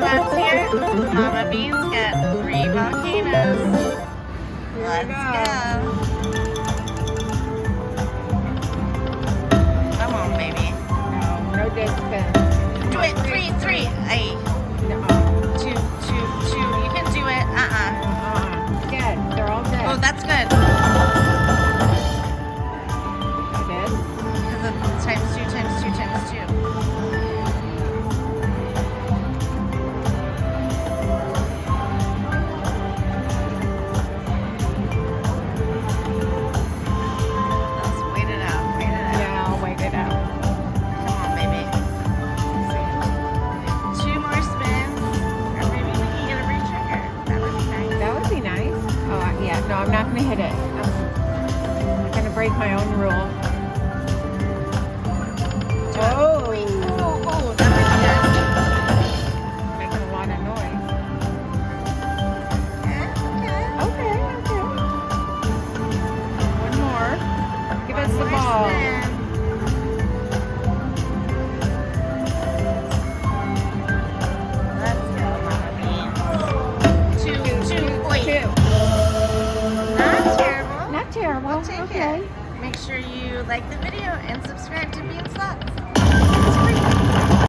spots here. Mama Bean's got 3 volcanoes. Let's go. Come on, baby. No distance. Do it. 3, 3. Ay. No. 2, 2, 2. You can do it. Dead. They're all dead. Oh, that's good. Dead? Because it's times 2, times 2, times 2. Let's wait it out. Wait it out. Yeah, I'll wait it out. Come on, baby. 2 more spins. Or maybe we can get a retrigger. That would be nice. That would be nice. Oh, yeah. No, I'm not going to hit it. I'm going to break my own rule. Oh. Oh, that would be good. Making a lot of noise. Okay. Okay. One more. Give us the ball. Let's go, Mama Beans. 2. Wait. 2. Not terrible. Not terrible. We'll take Okay. it. Make sure you like the video and subscribe to Beans Thoughts.